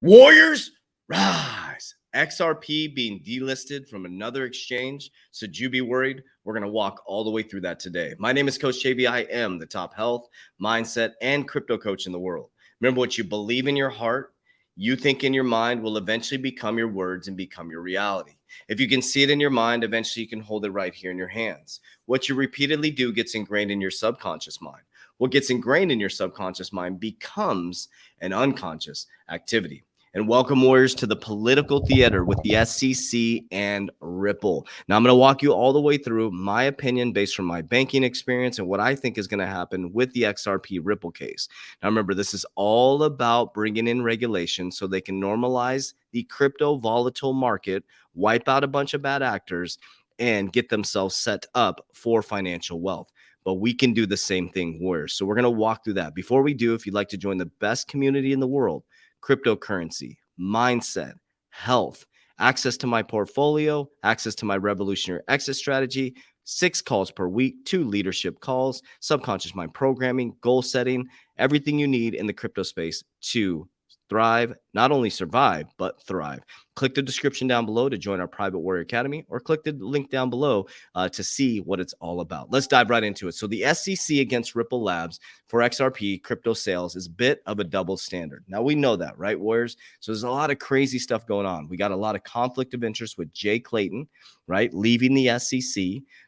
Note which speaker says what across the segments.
Speaker 1: Warriors, rise. XRP being delisted from another exchange. Should you be worried? We're going to walk all the way through that today. My name is Coach JB. I am the top health, mindset, and crypto coach in the world. Remember, what you believe in your heart, you think in your mind, will eventually become your words and become your reality. If you can see it in your mind, eventually you can hold it right here in your hands. What you repeatedly do gets ingrained in your subconscious mind. What gets ingrained in your subconscious mind becomes an unconscious activity. And welcome, Warriors, to the political theater with the SEC and Ripple. Now, I'm going to walk you all the way through my opinion based from my banking experience and what I think is going to happen with the XRP Ripple case. Now, remember, this is all about bringing in regulation so they can normalize the crypto volatile market, wipe out a bunch of bad actors, and get themselves set up for financial wealth. But we can do the same thing, Warriors. So we're going to walk through that. Before we do, if you'd like to join the best community in the world, cryptocurrency, mindset, health, access to my portfolio, access to my revolutionary exit strategy, 6 calls per week, 2 leadership calls, subconscious mind programming, goal setting, everything you need in the crypto space to thrive, not only survive, but thrive. Click the description down below to join our private Warrior Academy, or click the link down below to see what it's all about. Let's dive right into it. So the SEC against Ripple Labs for XRP crypto sales is a bit of a double standard. Now, we know that, right, Warriors? So there's a lot of crazy stuff going on. We got a lot of conflict of interest with Jay Clayton, right, leaving the SEC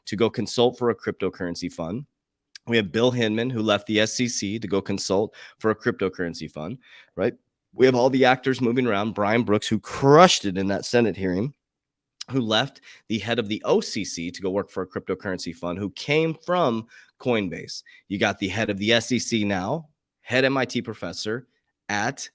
Speaker 1: to go consult for a cryptocurrency fund. We have Bill Hinman, who left the SEC to go consult for a cryptocurrency fund, right? We have all the actors moving around. Brian Brooks, who crushed it in that Senate hearing, who left the head of the OCC to go work for a cryptocurrency fund, who came from Coinbase. You got the head of the SEC now, head MIT professor at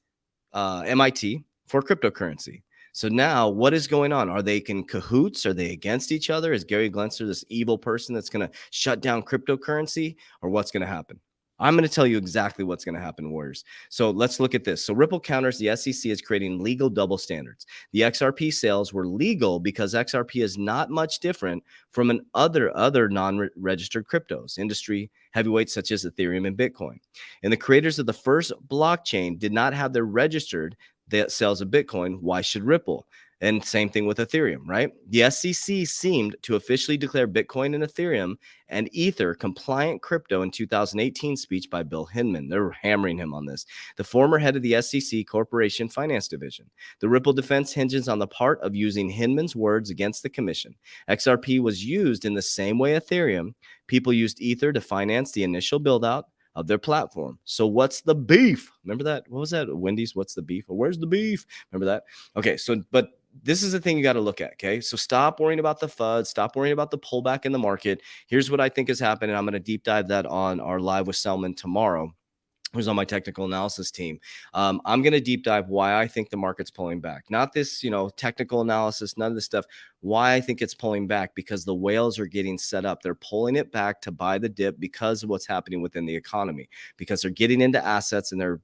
Speaker 1: MIT for cryptocurrency. So now what is going on? Are they in cahoots? Are they against each other? Is Gary Gensler this evil person that's going to shut down cryptocurrency, or what's going to happen? I'm going to tell you exactly what's going to happen, Warriors. So let's look at this. So Ripple counters the SEC is creating legal double standards. The XRP sales were legal because XRP is not much different from other non-registered cryptos, industry heavyweights such as Ethereum and Bitcoin. And the creators of the first blockchain did not have their registered sales of Bitcoin. Why should Ripple? And same thing with Ethereum, right? The SEC seemed to officially declare Bitcoin and Ethereum and Ether compliant crypto in 2018 speech by Bill Hinman. They're hammering him on this. The former head of the SEC Corporation Finance Division. The Ripple defense hinges on the part of using Hinman's words against the commission. XRP was used in the same way Ethereum. People used Ether to finance the initial build out of their platform. So what's the beef? Remember that? What was that? Wendy's, what's the beef? Or where's the beef? Remember that? Okay, so, but this is the thing you got to look at, okay? So stop worrying about the FUD. Stop worrying about the pullback in the market. Here's what I think has happened, and I'm going to deep dive that on our Live with Selman tomorrow, who's on my technical analysis team. I'm going to deep dive why I think the market's pulling back. Not this, technical analysis, none of this stuff. Why I think it's pulling back, because the whales are getting set up. They're pulling it back to buy the dip because of what's happening within the economy, because they're getting into assets and they're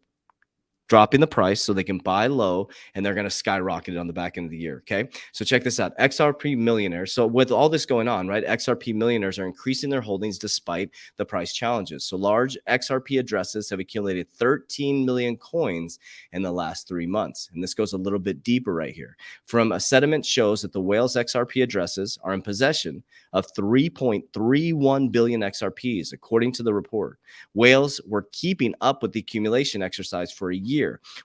Speaker 1: dropping the price so they can buy low, and they're going to skyrocket it on the back end of the year. Okay. So check this out. XRP Millionaires. So with all this going on, right, XRP Millionaires are increasing their holdings despite the price challenges. So large XRP addresses have accumulated 13 million coins in the last 3 months. And this goes a little bit deeper right here. From a sediment shows that the whales XRP addresses are in possession of 3.31 billion XRPs, according to the report. Whales were keeping up with the accumulation exercise for a year.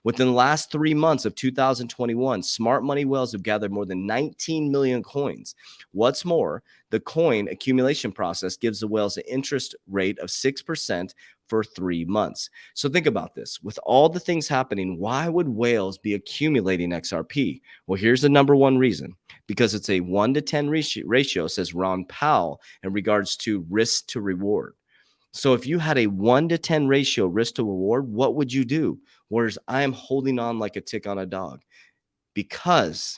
Speaker 1: Within the last 3 months of 2021, smart money whales have gathered more than 19 million coins. What's more, the coin accumulation process gives the whales an interest rate of 6% for 3 months. So think about this. With all the things happening, why would whales be accumulating XRP? Well, here's the number one reason. Because it's a 1 to 10 ratio, says Ron Powell, in regards to risk to reward. So if you had a 1 to 10 ratio risk to reward, what would you do? Whereas I am holding on like a tick on a dog, because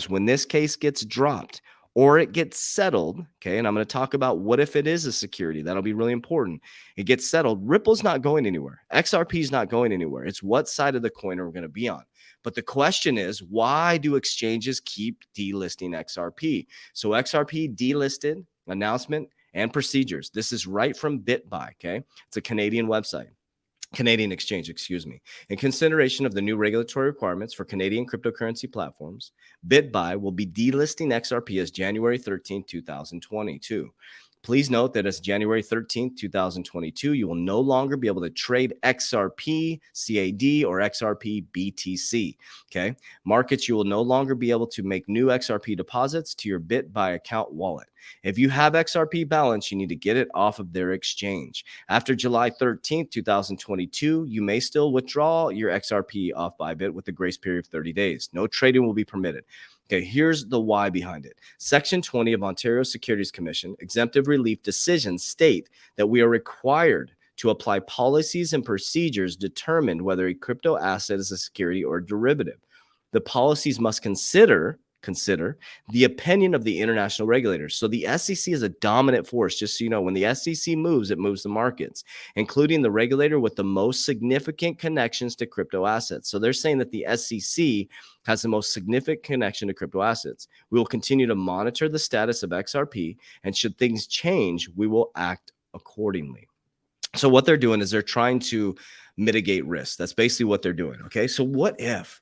Speaker 1: when this case gets dropped or it gets settled, okay, and I'm going to talk about what if it is a security. That'll be really important. It gets settled. Ripple's not going anywhere. XRP is not going anywhere. It's what side of the coin are we going to be on? But the question is, why do exchanges keep delisting XRP? So XRP delisted, announcement, and procedures. This is right from BitBuy, okay? It's a Canadian website. Canadian exchange, excuse me. In consideration of the new regulatory requirements for Canadian cryptocurrency platforms, BitBuy will be delisting XRP as January 13, 2022. Please note that as January 13th, 2022, you will no longer be able to trade XRP CAD or XRP BTC. Okay. Markets, you will no longer be able to make new XRP deposits to your BitBuy account wallet. If you have XRP balance, you need to get it off of their exchange. After July 13th, 2022, you may still withdraw your XRP off Bybit with a grace period of 30 days. No trading will be permitted. Okay, here's the why behind it. Section 20 of Ontario Securities Commission exemptive relief decisions state that we are required to apply policies and procedures determined whether a crypto asset is a security or a derivative. The policies must consider the opinion of the international regulators. So the SEC is a dominant force. Just so you know, when the SEC moves, it moves the markets, including the regulator with the most significant connections to crypto assets. So they're saying that the SEC has the most significant connection to crypto assets. We will continue to monitor the status of XRP, and should things change, we will act accordingly. So what they're doing is they're trying to mitigate risk. That's basically what they're doing. Okay, so what if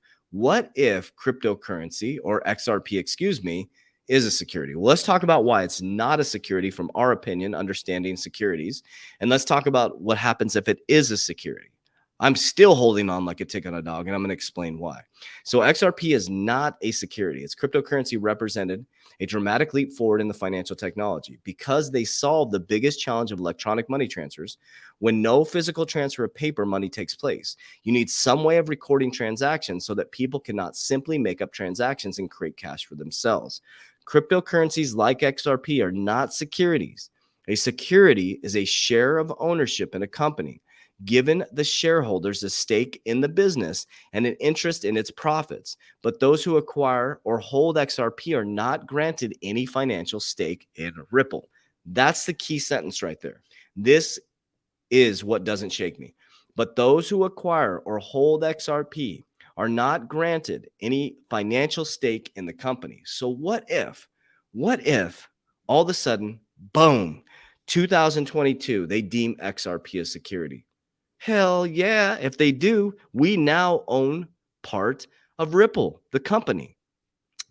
Speaker 1: cryptocurrency, or XRP, excuse me, is a security? Well, let's talk about why it's not a security from our opinion, understanding securities. And let's talk about what happens if it is a security. I'm still holding on like a tick on a dog, and I'm going to explain why. So XRP is not a security. It's cryptocurrency represented a dramatic leap forward in the financial technology because they solved the biggest challenge of electronic money transfers. When no physical transfer of paper money takes place, you need some way of recording transactions so that people cannot simply make up transactions and create cash for themselves. Cryptocurrencies like XRP are not securities. A security is a share of ownership in a company, given the shareholders a stake in the business and an interest in its profits. But those who acquire or hold XRP are not granted any financial stake in Ripple. That's the key sentence right there. This is what doesn't shake me. But those who acquire or hold XRP are not granted any financial stake in the company. So what if all of a sudden, boom, 2022, they deem XRP a security? Hell yeah. If they do, we now own part of Ripple, the company.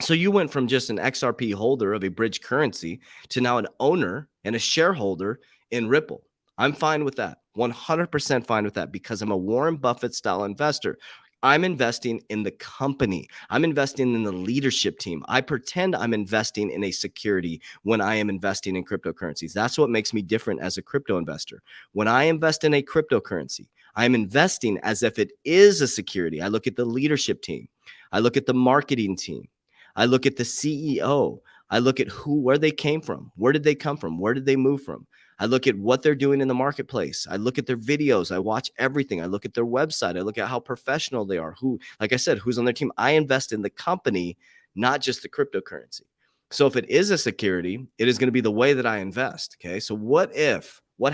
Speaker 1: So you went from just an XRP holder of a bridge currency to now an owner and a shareholder in Ripple. I'm fine with that. 100% fine with that, because I'm a Warren Buffett style investor. I'm investing in the company. I'm investing in the leadership team. I pretend I'm investing in a security when I am investing in cryptocurrencies. That's what makes me different as a crypto investor. When I invest in a cryptocurrency, I'm investing as if it is a security. I look at the leadership team. I look at the marketing team. I look at the CEO. I look at where they came from. Where did they come from? Where did they move from? I look at what they're doing in the marketplace. I look at their videos. I watch everything. I look at their website. I look at how professional they are. Like I said, who's on their team. I invest in the company, not just the cryptocurrency. So if it is a security, it is going to be the way that I invest. Okay. So what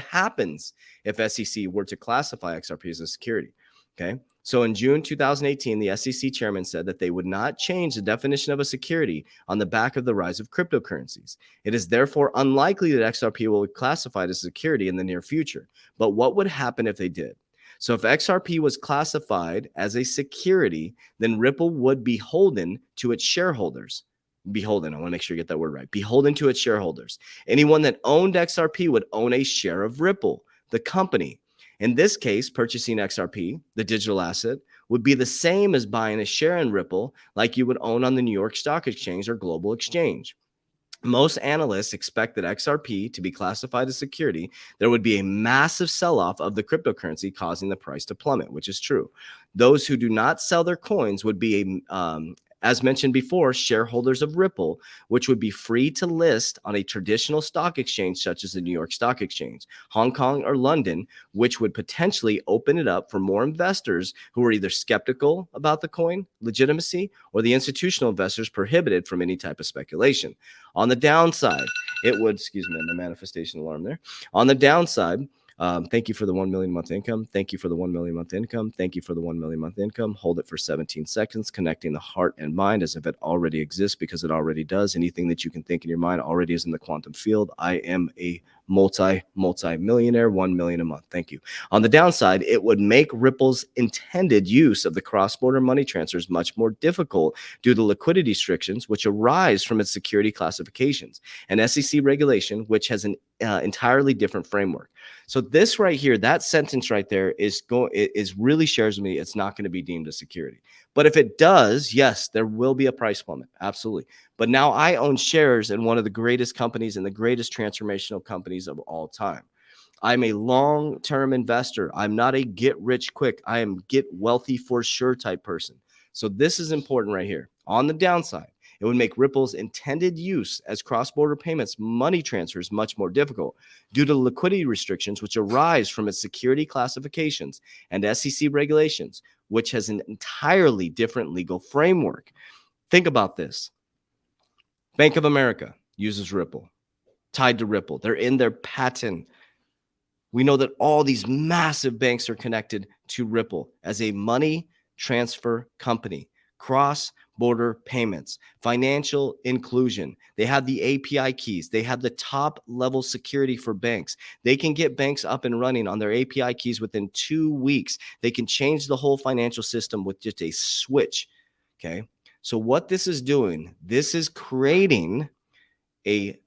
Speaker 1: happens if SEC were to classify XRP as a security? Okay. So in June 2018, the SEC chairman said that they would not change the definition of a security on the back of the rise of cryptocurrencies. It is therefore unlikely that XRP will be classified as a security in the near future. But what would happen if they did? So if XRP was classified as a security, then Ripple would be beholden to its shareholders. Beholden, I want to make sure you get that word right. Beholden to its shareholders. Anyone that owned XRP would own a share of Ripple, the company. In this case, purchasing XRP, the digital asset, would be the same as buying a share in Ripple like you would own on the New York Stock Exchange or Global Exchange. Most analysts expect that XRP to be classified as security, there would be a massive sell-off of the cryptocurrency, causing the price to plummet, which is true. Those who do not sell their coins would be as mentioned before, shareholders of Ripple, which would be free to list on a traditional stock exchange such as the New York Stock Exchange, Hong Kong, or London, which would potentially open it up for more investors who are either skeptical about the coin legitimacy or the institutional investors prohibited from any type of speculation. On the downside, it would, excuse me, my manifestation alarm there. On the downside, thank you for the 1 million month income. Thank you for the 1 million month income. Thank you for the 1 million month income. Hold it for 17 seconds, connecting the heart and mind as if it already exists, because it already does. Anything that you can think in your mind already is in the quantum field. I am a multi-millionaire, 1 million a month. Thank you. On the downside, it would make Ripple's intended use of the cross-border money transfers much more difficult due to liquidity restrictions, which arise from its security classifications and SEC regulation, which has an entirely different framework. So this right here, that sentence right there is really shares with me it's not going to be deemed a security. But if it does, yes, there will be a price plummet. Absolutely. But now I own shares in one of the greatest companies and the greatest transformational companies of all time. I'm a long-term investor. I'm not a get rich quick. I am get wealthy for sure type person. So this is important right here. On the downside, it would make Ripple's intended use as cross-border payments money transfers much more difficult due to liquidity restrictions which arise from its security classifications and SEC regulations, which has an entirely different legal framework. Think about this. Bank of America uses Ripple, tied to Ripple. They're in their patent. We know that all these massive banks are connected to Ripple as a money transfer company, cross-border payments, financial inclusion. They have the API keys. They have the top level security for banks. They can get banks up and running on their API keys within 2 weeks. They can change the whole financial system with just a switch. Okay. So what this is doing, this is creating a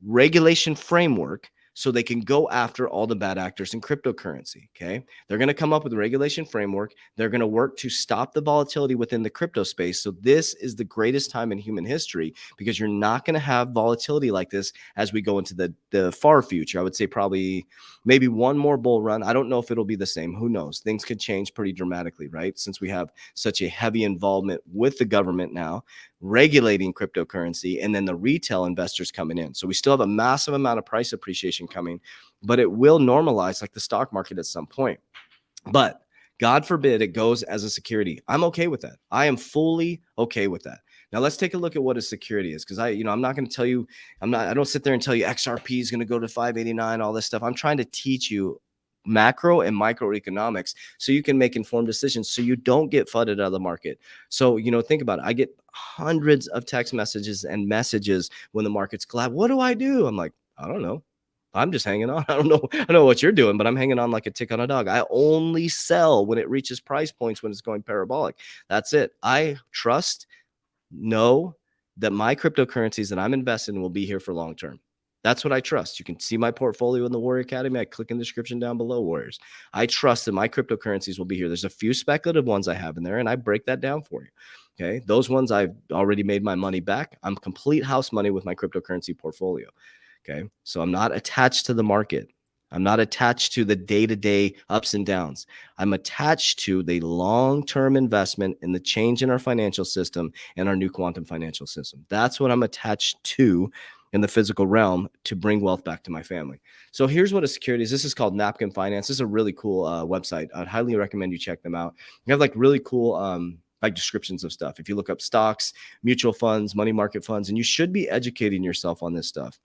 Speaker 1: regulation framework so they can go after all the bad actors in cryptocurrency. Okay. They're going to come up with a regulation framework. They're going to work to stop the volatility within the crypto space. So this is the greatest time in human history because you're not going to have volatility like this as we go into the far future. I would say probably maybe one more bull run. I don't know if it'll be the same. Who knows? Things could change pretty dramatically, right? Since we have such a heavy involvement with the government now regulating cryptocurrency and then the retail investors coming in. So we still have a massive amount of price appreciation coming, but it will normalize like the stock market at some point. But God forbid it goes as a security. I'm okay with that. I am fully okay with that. Now let's take a look at what a security is because I'm not going to tell you, I don't sit there and tell you XRP is going to go to 589, all this stuff. I'm trying to teach you macro and microeconomics so you can make informed decisions so you don't get flooded out of the market. So, think about it. I get hundreds of text messages and messages when the markets collapse. What do I do? I'm like, I don't know. I'm just hanging on. I don't know what you're doing, but I'm hanging on like a tick on a dog. I only sell when it reaches price points when it's going parabolic. That's it. I know that my cryptocurrencies that I'm invested in will be here for long term. That's what I trust. You can see my portfolio in the Warrior Academy. I click in the description down below, Warriors. I trust that my cryptocurrencies will be here. There's a few speculative ones I have in there, and I break that down for you. Okay. Those ones I've already made my money back. I'm complete house money with my cryptocurrency portfolio. Okay. So I'm not attached to the market. I'm not attached to the day-to-day ups and downs. I'm attached to the long-term investment in the change in our financial system and our new quantum financial system. That's what I'm attached to in the physical realm to bring wealth back to my family. So here's what a security is. This is called Napkin Finance. This is a really cool website. I'd highly recommend you check them out. You have like really cool like descriptions of stuff. If you look up stocks, mutual funds, money market funds, and you should be educating yourself on this stuff.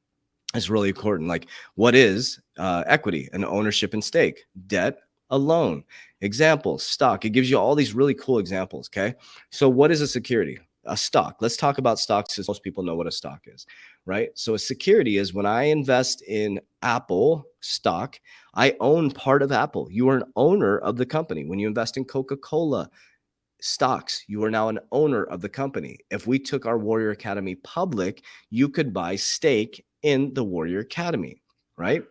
Speaker 1: It's really important. Like, what is equity? An ownership and stake. Debt, a loan. Examples, stock. It gives you all these really cool examples. Okay. So what is a security? A stock. Let's talk about stocks because most people know what a stock is, right? So a security is when I invest in Apple stock, I own part of Apple. You are an owner of the company. When you invest in Coca-Cola stocks, you are now an owner of the company. If we took our Warrior Academy public, you could buy stake in the Warrior Academy, right?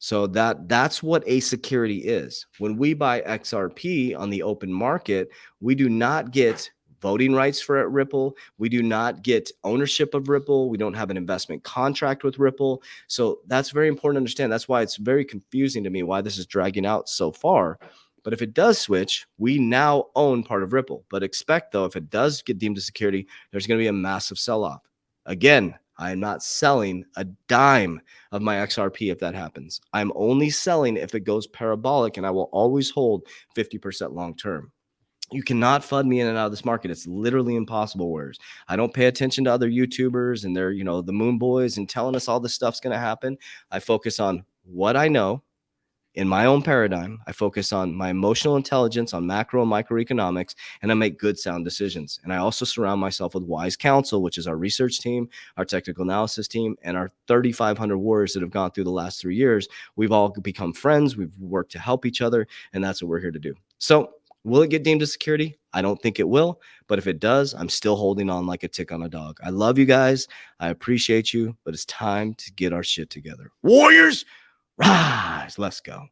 Speaker 1: So that's what a security is. When we buy XRP on the open market, we do not get voting rights for Ripple. We do not get ownership of Ripple. We don't have an investment contract with Ripple. So that's very important to understand. That's why it's very confusing to me why this is dragging out so far. But if it does switch, we now own part of Ripple. But expect, though, if it does get deemed a security, there's going to be a massive sell-off. Again, I'm not selling a dime of my XRP if that happens. I'm only selling if it goes parabolic, and I will always hold 50% long term. You cannot FUD me in and out of this market. It's literally impossible. Whereas I don't pay attention to other YouTubers and they're, the moon boys and telling us all this stuff's going to happen. I focus on what I know In my own paradigm, I focus on my emotional intelligence on macro and microeconomics, and I make good, sound decisions. And I also surround myself with wise counsel, which is our research team, our technical analysis team, and our 3,500 warriors that have gone through the last 3 years. We've all become friends. We've worked to help each other, and that's what we're here to do. So will it get deemed a security? I don't think it will, but if it does, I'm still holding on like a tick on a dog. I love you guys. I appreciate you, but it's time to get our shit together. Warriors, rise. Let's go.